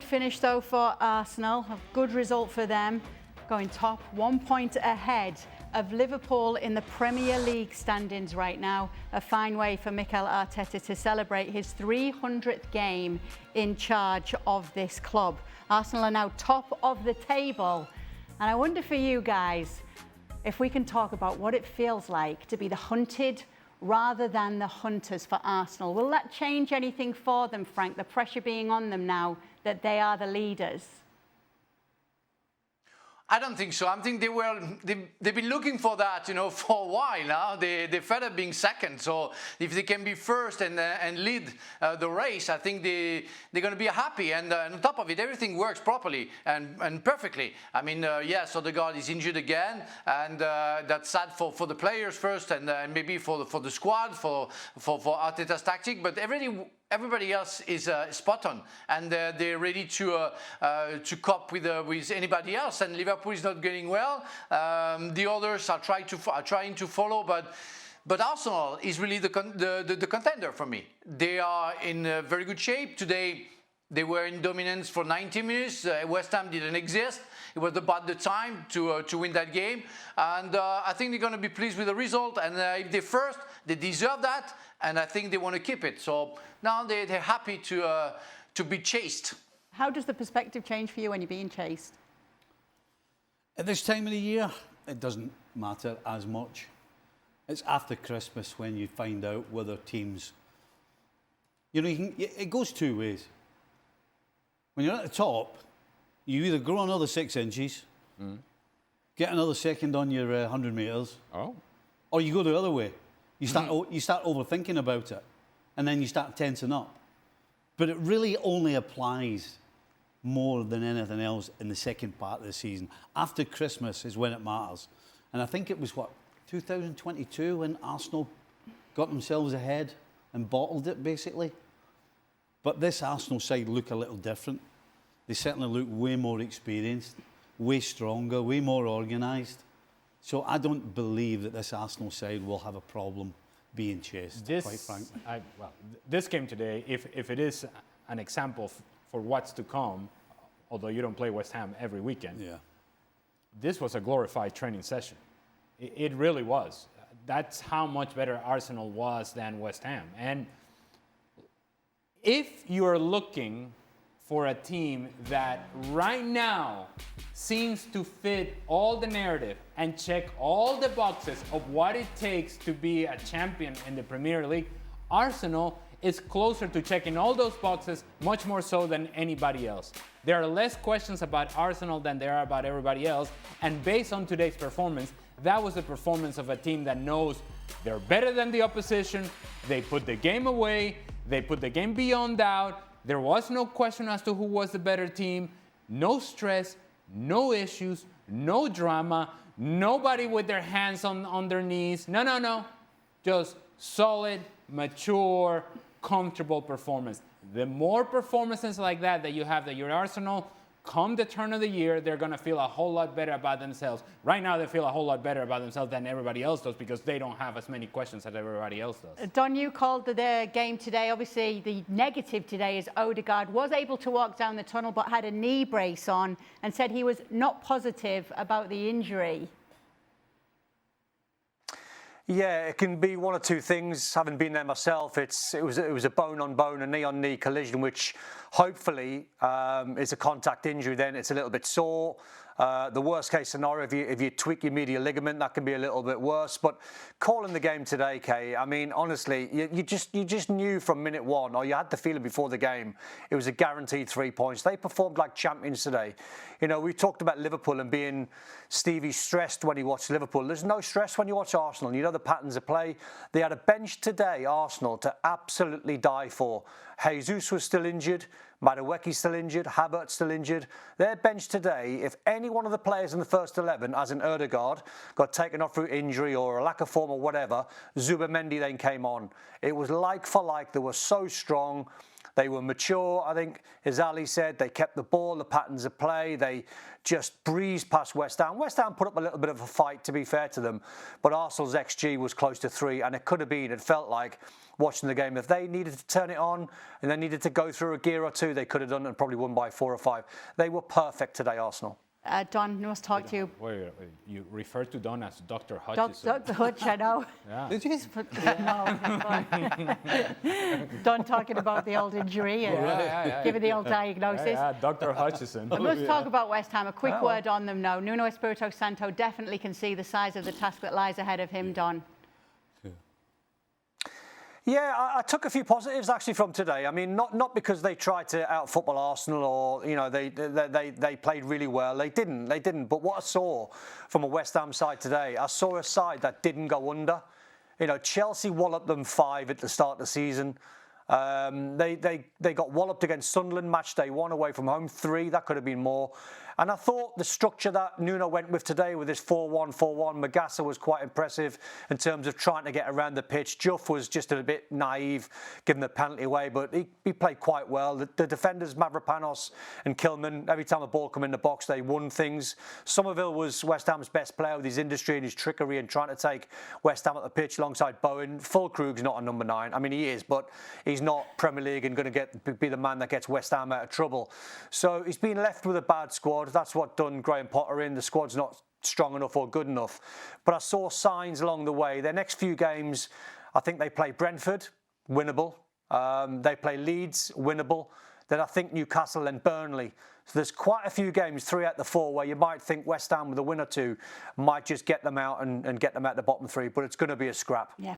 finish though for Arsenal. A good result for them, going top, 1 point ahead of Liverpool in the Premier League standings right now. A fine way for Mikel Arteta to celebrate his 300th game in charge of this club. Arsenal are now top of the table. And I wonder for you guys, if we can talk about what it feels like to be the hunted rather than the hunters for Arsenal. Will that change anything for them, Frank? The pressure being on them now that they are the leaders? I don't think so. I think they've been looking for that, for a while now. They're fed up being second. So if they can be first and lead the race, I think they're going to be happy. And on top of it, everything works properly and perfectly. I mean, yes, Odegaard is injured again, and that's sad for the players first, and maybe for the squad, for Arteta's tactic. But everybody else is spot on, and they're ready to cope with anybody else. And Liverpool is not getting well. The others are trying to follow, but Arsenal is really the contender for me. They are in very good shape today. They were in dominance for 90 minutes. West Ham didn't exist. It was about the time to win that game, and I think they're going to be pleased with the result. And if they're first, they deserve that, and I think they want to keep it. So now they're happy to be chased. How does the perspective change for you when you're being chased? At this time of the year, it doesn't matter as much. It's after Christmas when you find out whether teams... it goes two ways. When you're at the top, you either grow another 6 inches, get another second on your 100 metres, or you go the other way. You start overthinking about it, and then you start tensing up. But it really only applies more than anything else in the second part of the season. After Christmas is when it matters. And I think it was, 2022 when Arsenal got themselves ahead and bottled it, basically. But this Arsenal side look a little different. They certainly look way more experienced, way stronger, way more organised. So I don't believe that this Arsenal side will have a problem being chased, quite frankly. This game today, if it is an example for what's to come, although you don't play West Ham every weekend, this was a glorified training session. It really was. That's how much better Arsenal was than West Ham. And if you're looking for a team that right now seems to fit all the narrative and check all the boxes of what it takes to be a champion in the Premier League, Arsenal is closer to checking all those boxes, much more so than anybody else. There are less questions about Arsenal than there are about everybody else, and based on today's performance, that was the performance of a team that knows they're better than the opposition, they put the game away, they put the game beyond doubt. There was no question as to who was the better team. No stress, no issues, no drama, nobody with their hands on their knees. No. Just solid, mature, comfortable performance. The more performances like that you have, that your Arsenal, come the turn of the year, they're going to feel a whole lot better about themselves. Right now, they feel a whole lot better about themselves than everybody else does because they don't have as many questions as everybody else does. Don, you called the game today. Obviously, the negative today is Odegaard was able to walk down the tunnel but had a knee brace on and said he was not positive about the injury. Yeah, it can be one or two things. Having been there myself, it was a bone-on-bone, a knee-on-knee collision, which hopefully is a contact injury. Then it's a little bit sore. The worst case scenario, if you tweak your medial ligament, that can be a little bit worse. But calling the game today, Kay, I mean, honestly, you just knew from minute one, or you had the feeling before the game, it was a guaranteed 3 points. They performed like champions today. We talked about Liverpool and being Stevie stressed when he watched Liverpool. There's no stress when you watch Arsenal. You know the patterns of play. They had a bench today, Arsenal, to absolutely die for. Jesus was still injured. Madueke's still injured. Havertz still injured. Their bench today, if any one of the players in the first 11, as in Odegaard, got taken off through injury or a lack of form or whatever, Zubimendi then came on. It was like for like. They were so strong. They were mature, I think, as Ali said. They kept the ball, the patterns of play. They just breezed past West Ham. West Ham put up a little bit of a fight, to be fair to them, but Arsenal's XG was close to 3, and it could have been, it felt like, watching the game, if they needed to turn it on and they needed to go through a gear or two, they could have done it and probably won by 4 or 5. They were perfect today, Arsenal. Don, I must talk to you. Wait, you refer to Don as Dr. Hutchison. Dr. Hutch, I know. Yeah. Did you? No. Don talking about the old injury and giving the old diagnosis. Yeah, Dr. Hutchison. Let's talk about West Ham. A quick word on them now. Nuno Espirito Santo definitely can see the size of the task that lies ahead of him, Don. Yeah, I took a few positives actually from today. I mean, not because they tried to out-football Arsenal or, you know, they played really well. They didn't. But what I saw from a West Ham side today, I saw a side that didn't go under. You know, Chelsea walloped them 5 at the start of the season. They got walloped against Sunderland match day 1 away from home, 3. That could have been more. And I thought the structure that Nuno went with today with his 4-1-4-1, Magassa was quite impressive in terms of trying to get around the pitch. Juff was just a bit naive, giving the penalty away, but he played quite well. The defenders, Mavropanos and Kilman, every time the ball come in the box, they won things. Somerville was West Ham's best player with his industry and his trickery and trying to take West Ham at the pitch alongside Bowen. Fulkrug's not a number 9. I mean, he is, but he's not Premier League and going to be the man that gets West Ham out of trouble. So he's been left with a bad squad. That's what done Graham Potter in. The squad's not strong enough or good enough. But I saw signs along the way. Their next few games, I think they play Brentford, winnable. They play Leeds, winnable. Then I think Newcastle and Burnley. So there's quite a few games, 3 out of the 4, where you might think West Ham with a win or 2 might just get them out and get them out the bottom 3. But it's going to be a scrap. Yeah.